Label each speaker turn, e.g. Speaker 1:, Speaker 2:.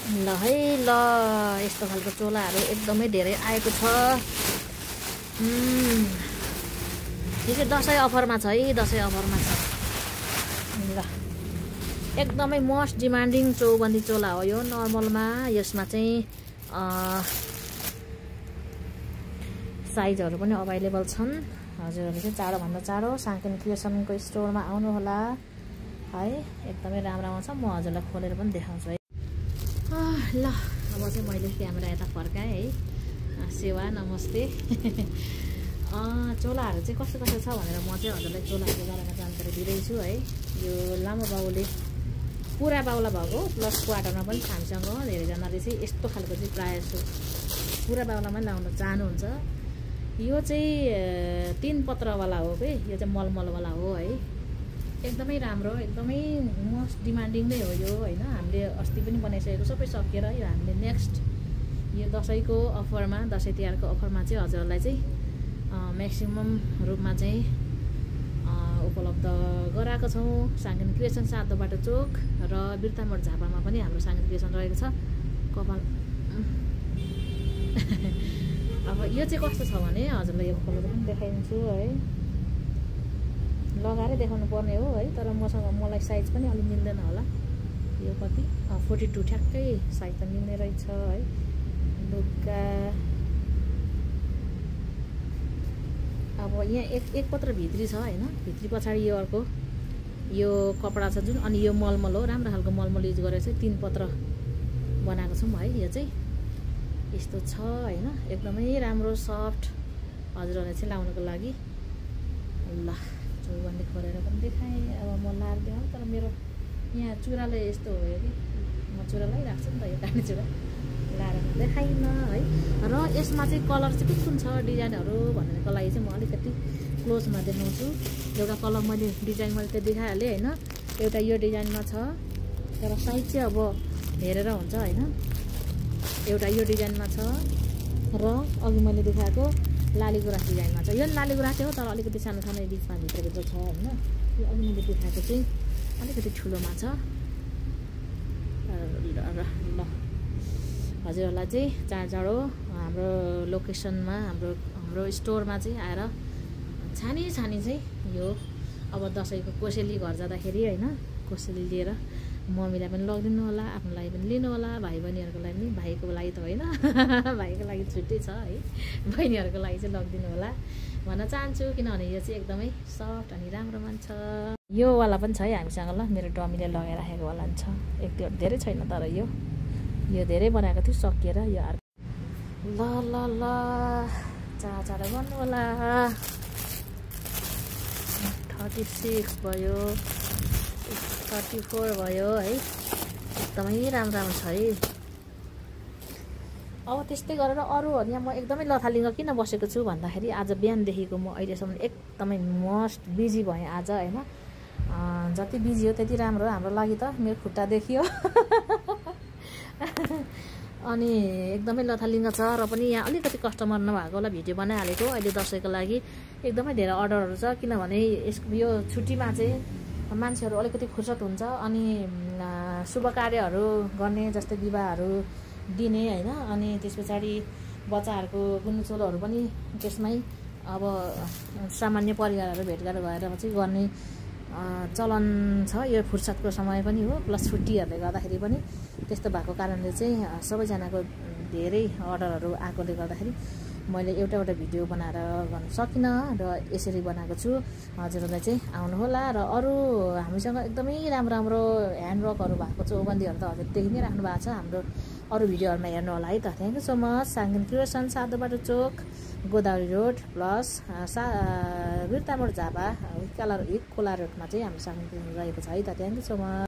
Speaker 1: ल है ल यस्तो खालको चोलाहरू एकदमै धेरै आएको छ। यो चाहिँ दसैँ अफरमा छ है, दसैँ अफरमा छ। ल एकदमै मोस्ट डिमान्डिङ चौबन्दी चोला हो यो नर्मलमा। यसमा चाहिँ साइजहरू पनि अभाइलेबल छन्। हजुरहरूले चाहिँ चाँडोभन्दा चाँडो साङ्केन क्रिएसनको स्टोरमा आउनुहोला है, एकदमै राम्रो आउँछ। म हजुरलाई खोलेर पनि देखाउँछु है। ल अब चाहिँ मैले क्यामेरा यता फर्काएँ है। सेवा नमस्ते। चोलाहरू चाहिँ कस्तो कस्तो छ भनेर म चाहिँ हजुरलाई चोलाहरूको बारेमा जानकारी दिँदैछु है। यो लामो बाउले पुरा बाउला भएको प्लस क्वार्टरमा पनि हामीसँग धेरैजनाले चाहिँ यस्तो खालको चाहिँ प्रायः जस्तो पुरा बाउलामै लाउन चाहनुहुन्छ। यो चाहिँ 3 पत्रवाला हो कि, यो चाहिँ मलमलवाला हो है। एकदमै राम्रो, एकदमै मोस्ट डिमान्डिङ नै हो यो होइन। हामीले अस्ति पनि बनाइसकेको सबै सकिएर यो हामीले नेक्स्ट यो दसैँको अफरमा, दसैँ तिहारको अफरमा चाहिँ हजुरहरूलाई चाहिँ म्याक्सिमम रूपमा चाहिँ उपलब्ध गराएको छौँ। साङ्केन क्रिएसन 7 बाटो चोक र बिर्तामोड झापामा पनि हाम्रो साङ्केन क्रिएसन रहेको छ। कपाल अब यो चाहिँ कस्तो छ भने हजुरलाई यो खोलेर पनि देखाइदिन्छु है। लगाएरै देखाउनु पर्ने हो है, तर मलाई साइज पनि अलिक मिल्दैन होला। यो कति 42 ठ्याक्कै साइज त मिल्ने रहेछ है। लुगा अब यहाँ एक पत्र भित्री छ होइन, भित्री पछाडि यो अर्को यो कपडा छ जुन, अनि यो मलमल हो। राम्रो खालको मलमल युज गरेर चाहिँ 3 पत्र बनाएको छौँ है। यो चाहिँ यस्तो छ होइन, एकदमै राम्रो सफ्ट हजुरहरूले चाहिँ लाउनुको लागि। ल चौबन्दी खोलेर पनि देखाएँ। अब म लाएर देखाउँ, तर मेरो यहाँ चुराले यस्तो हो कि म चुरा लगाइराख्छु नि त, यो काट्ने चुरा लाएर देखाइनँ है। र यसमा चाहिँ कलर चाहिँ कुन छ डिजाइनहरू भन्नेको लागि चाहिँ म अलिकति क्लोजमा देखाउँछु। एउटा कलर मैले डिजाइन मैले त देखाइहालेँ होइन। एउटा यो डिजाइनमा छ, तर साइज चाहिँ अब हेरेर हुन्छ होइन। एउटा यो डिजाइनमा छ र अघि मैले देखाएको लाली गुराँस डिजाइनमा छ। यो लाली गुराँसै हो, तर अलिकति सानो सानो बिचमा भित्रभित्र छ होइन। यो अघि मैले देखाएको चाहिँ अलिकति ठुलोमा छ। ल हजुरहरूलाई चाहिँ चाँडो हाम्रो लोकेसनमा हाम्रो स्टोरमा चाहिँ आएर छानी चाहिँ यो अब दसैँको कोसेली घर जाँदाखेरि होइन, कोसेली लिएर मम्मीलाई पनि लगिदिनु होला, आफ्नो लागि पनि लिनु होला, भाइ बहिनीहरूको लागि पनि। भाइको लागि त होइन, भाइको लागि छुट्टै छ है, बहिनीहरूको लागि चाहिँ लगिदिनु होला भन्न चाहन्छु। किनभने यो चाहिँ एकदमै सफ्ट अनि राम्रो मान्छ। यो वाला पनि छ है हामीसँग। ल मेरो डमीले लगाइराखेको वाला पनि छ, एक धेरै छैन, तर यो धेरै बनाएको थियो सकिएर यो अर्को। ल चाँडो गर्नु होला। 36 भयो, 34 भयो है। एकदमै राम्रो छ है। अब त्यस्तै गरेर अरू यहाँ म एकदमै लथालिङ्ग किन बसेको छु भन्दाखेरि आज बिहानदेखिको म अहिलेसम्म एकदमै मोस्ट बिजी भएँ आज होइन। जति बिजी हो त्यति राम्रो हाम्रो लागि त। मेरो खुट्टा देखियो अनि एकदमै लथालिङ्ग छ। र पनि यहाँ अलिकति कस्टमर नभएकोलाई भिडियो बनाइहालेको। अहिले दसैँको लागि एकदमै धेरै अर्डरहरू छ, किनभने यो छुट्टीमा चाहिँ मान्छेहरू अलिकति फुर्सद हुन्छ अनि शुभ कार्यहरू गर्ने, जस्तै विवाहहरू दिने होइन। अनि त्यस पछाडि बच्चाहरूको गुन्नुचोलोहरू पनि त्यसमै अब सामान्य परिवारहरू भेटघाट भएर चाहिँ गर्ने चलन छ। यो फुर्सदको समय पनि हो, प्लस छुट्टीहरूले गर्दाखेरि पनि त्यस्तो भएको कारणले चाहिँ सबैजनाको धेरै अर्डरहरू आएकोले गर्दाखेरि मैले एउटा भिडियो बनाएर गर्न सकिनँ र यसरी बनाएको छु। हजुरहरूलाई चाहिँ आउनुहोला। र अरू हामीसँग एकदमै राम्रो ह्यान्डवर्कहरू भएको चौबन्दीहरू त हजुर देखि नै राख्नु भएको छ हाम्रो अरू भिडियोहरूमा हेर्नु होला है त। Thank you so much. साङ्केन क्रिएसन 7 बाटो चोक, गोदावरी रोड प्लस बिर्तामोड झापा हिक्काला खोला रोडमा चाहिँ हाम्रो साङ्केन क्रिएसन रहेको छ है त। Thank you so much.